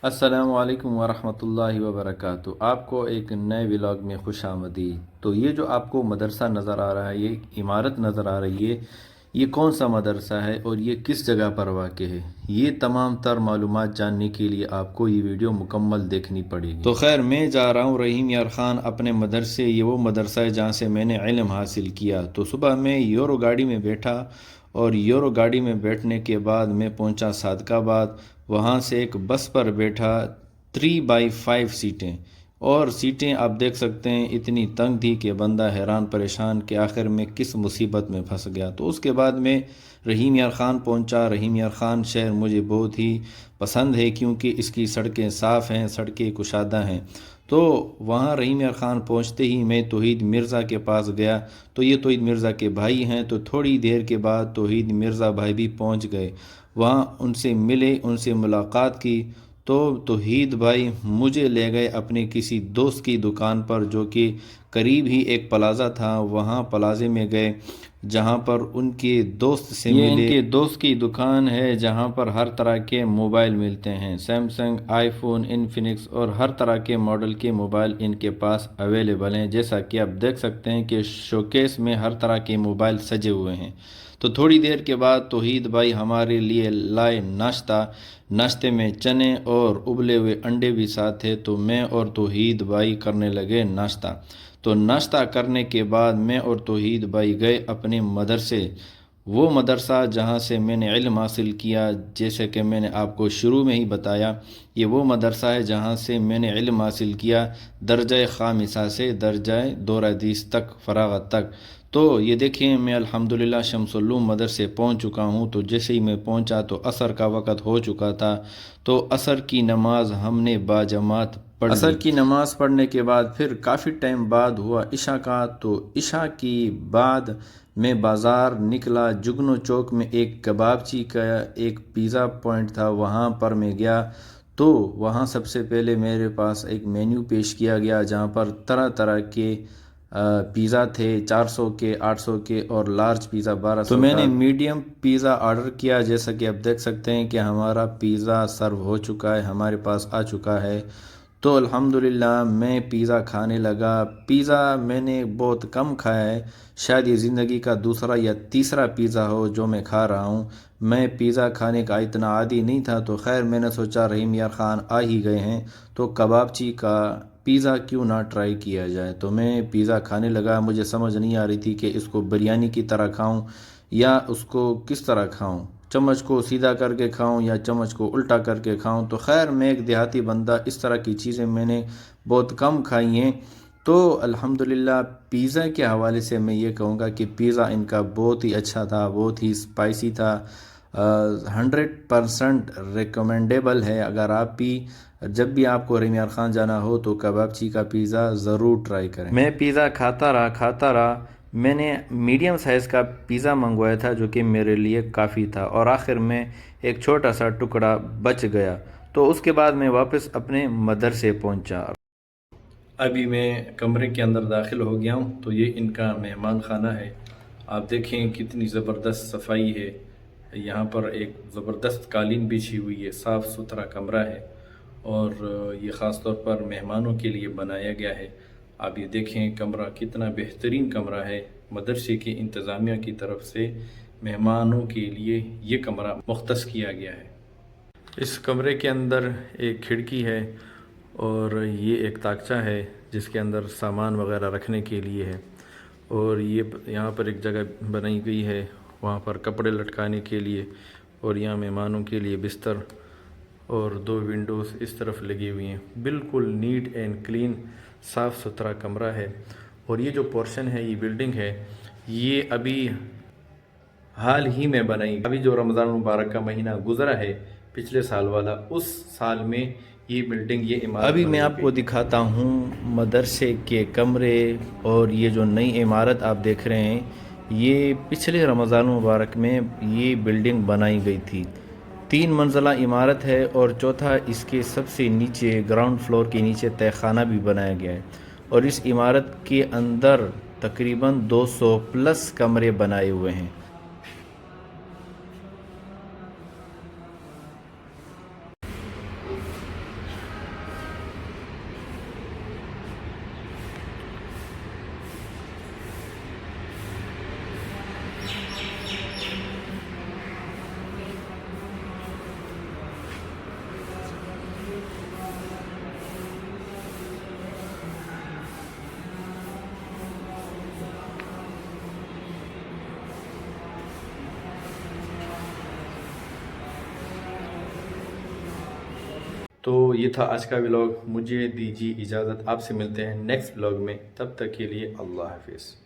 السلام علیکم ورحمۃ اللہ وبرکاتہ۔ آپ کو ایک نئے ولاگ میں خوش آمدید۔ تو یہ جو آپ کو مدرسہ نظر آ رہا ہے، یہ عمارت نظر آ رہی ہے، یہ کون سا مدرسہ ہے اور یہ کس جگہ پر واقع ہے، یہ تمام تر معلومات جاننے کے لیے آپ کو یہ ویڈیو مکمل دیکھنی پڑے گی۔ تو خیر، میں جا رہا ہوں رحیم یار خان اپنے مدرسے۔ یہ وہ مدرسہ ہے جہاں سے میں نے علم حاصل کیا۔ تو صبح میں یورو گاڑی میں بیٹھا اور یورو گاڑی میں بیٹھنے کے بعد میں پہنچا صادق آباد۔ وہاں سے ایک بس پر بیٹھا 3/5 سیٹیں، اور سیٹیں آپ دیکھ سکتے ہیں اتنی تنگ تھی کہ بندہ حیران پریشان کہ آخر میں کس مصیبت میں پھنس گیا۔ تو اس کے بعد میں رحیم یار خان پہنچا۔ رحیم یار خان شہر مجھے بہت ہی پسند ہے کیونکہ اس کی سڑکیں صاف ہیں، سڑکیں کشادہ ہیں۔ تو وہاں رحیم یار خان پہنچتے ہی میں توحید مرزا کے پاس گیا۔ تو یہ توحید مرزا کے بھائی ہیں۔ تو تھوڑی دیر کے بعد توحید مرزا بھائی بھی پہنچ گئے۔ وہاں ان سے ملے، ان سے ملاقات کی۔ تو توحید بھائی مجھے لے گئے اپنے کسی دوست کی دکان پر، جو کہ قریب ہی ایک پلازہ تھا۔ وہاں پلازے میں گئے جہاں پر ان کے دوست سے ملے۔ یہ ان کے دوست کی دکان ہے جہاں پر ہر طرح کے موبائل ملتے ہیں، سیمسنگ، آئی فون، انفینکس اور ہر طرح کے ماڈل کے موبائل ان کے پاس اویلیبل ہیں۔ جیسا کہ آپ دیکھ سکتے ہیں کہ شوکیس میں ہر طرح کے موبائل سجے ہوئے ہیں۔ تو تھوڑی دیر کے بعد توحید بھائی ہمارے لیے لائے ناشتہ۔ ناشتے میں چنے اور ابلے ہوئے انڈے بھی ساتھ تھے۔ تو میں اور توحید بھائی کرنے لگے ناشتہ۔ تو ناشتہ کرنے کے بعد میں اور توحید بھائی گئے اپنے مدرسے، وہ مدرسہ جہاں سے میں نے علم حاصل کیا۔ جیسے کہ میں نے آپ کو شروع میں ہی بتایا، یہ وہ مدرسہ ہے جہاں سے میں نے علم حاصل کیا، درجہ خامسہ سے درجہ دور حدیث تک، فراغت تک۔ تو یہ دیکھیں میں الحمدللہ شمس العلوم مدرسے پہنچ چکا ہوں۔ تو جیسے ہی میں پہنچا تو عصر کا وقت ہو چکا تھا۔ تو عصر کی نماز ہم نے باجماعت پڑھ لی۔ عصر کی نماز پڑھنے کے بعد پھر کافی ٹائم بعد ہوا عشاء کا۔ تو عشاء کی بعد میں بازار نکلا۔ جگنو چوک میں ایک کبابچی کا ایک پیزا پوائنٹ تھا، وہاں پر میں گیا۔ تو وہاں سب سے پہلے میرے پاس ایک مینیو پیش کیا گیا جہاں پر طرح طرح کے پیزا تھے، 400 کے، 800 کے اور لارج پیزا 1200 کا۔ تو میں نے میڈیم پیزا آرڈر کیا۔ جیسا کہ آپ دیکھ سکتے ہیں کہ ہمارا پیزا سرو ہو چکا ہے، ہمارے پاس آ چکا ہے۔ تو الحمدللہ میں پیزا کھانے لگا۔ پیزا میں نے بہت کم کھایا ہے، شاید یہ زندگی کا دوسرا یا تیسرا پیزا ہو جو میں کھا رہا ہوں۔ میں پیزا کھانے کا اتنا عادی نہیں تھا۔ تو خیر میں نے سوچا رحیم یار خان آ ہی گئے ہیں تو کبابچی کا پیزا کیوں نہ ٹرائی کیا جائے۔ تو میں پیزا کھانے لگا۔ مجھے سمجھ نہیں آ رہی تھی کہ اس کو بریانی کی طرح کھاؤں یا اس کو کس طرح کھاؤں، چمچ کو سیدھا کر کے کھاؤں یا چمچ کو الٹا کر کے کھاؤں۔ تو خیر میں ایک دیہاتی بندہ، اس طرح کی چیزیں میں نے بہت کم کھائی ہیں۔ تو الحمدللہ پیزا کے حوالے سے میں یہ کہوں گا کہ پیزا ان کا بہت ہی اچھا تھا، بہت ہی اسپائسی تھا، 100% ریکمینڈیبل ہے۔ اگر آپ بھی جب بھی آپ کو رحیم یار خان جانا ہو تو کبابچی کا پیزا ضرور ٹرائی کریں۔ میں پیزا کھاتا رہا۔ میں نے میڈیم سائز کا پیزا منگوایا تھا جو کہ میرے لیے کافی تھا، اور آخر میں ایک چھوٹا سا ٹکڑا بچ گیا۔ تو اس کے بعد میں واپس اپنے مدرسے پہنچا۔ ابھی میں کمرے کے اندر داخل ہو گیا ہوں۔ تو یہ ان کا مہمان خانہ ہے۔ آپ دیکھیں کتنی زبردست صفائی ہے، یہاں پر ایک زبردست قالین بچھی ہوئی ہے، صاف ستھرا کمرہ ہے، اور یہ خاص طور پر مہمانوں کے لیے بنایا گیا ہے۔ آپ یہ دیکھیں کمرہ کتنا بہترین کمرہ ہے، مدرسے کی انتظامیہ کی طرف سے مہمانوں کے لیے یہ کمرہ مختص کیا گیا ہے۔ اس کمرے کے اندر ایک کھڑکی ہے اور یہ ایک تاکچہ ہے جس کے اندر سامان وغیرہ رکھنے کے لیے ہے، اور یہ یہاں پر ایک جگہ بنائی گئی ہے وہاں پر کپڑے لٹکانے کے لیے، اور یہاں مہمانوں کے لیے بستر اور 2 ونڈوز اس طرف لگی ہوئی ہیں۔ بالکل نیٹ اینڈ کلین، صاف ستھرا کمرہ ہے۔ اور یہ جو پورشن ہے، یہ بلڈنگ ہے، یہ ابھی حال ہی میں بنائی، ابھی جو رمضان مبارک کا مہینہ گزرا ہے پچھلے سال والا، اس سال میں یہ بلڈنگ، یہ عمارت ابھی میں آپ کو دکھاتا ہوں مدرسے کے کمرے۔ اور یہ جو نئی عمارت آپ دیکھ رہے ہیں، یہ پچھلے رمضان مبارک میں یہ بلڈنگ بنائی گئی تھی۔ 3 منزلہ عمارت ہے، اور چوتھا اس کے سب سے نیچے گراؤنڈ فلور کے نیچے تہہ خانہ بھی بنایا گیا ہے، اور اس عمارت کے اندر تقریباً 200+ کمرے بنائے ہوئے ہیں۔ تو یہ تھا آج کا ولاگ، مجھے دیجیے اجازت، آپ سے ملتے ہیں نیکسٹ ولاگ میں، تب تک کے لیے اللہ حافظ۔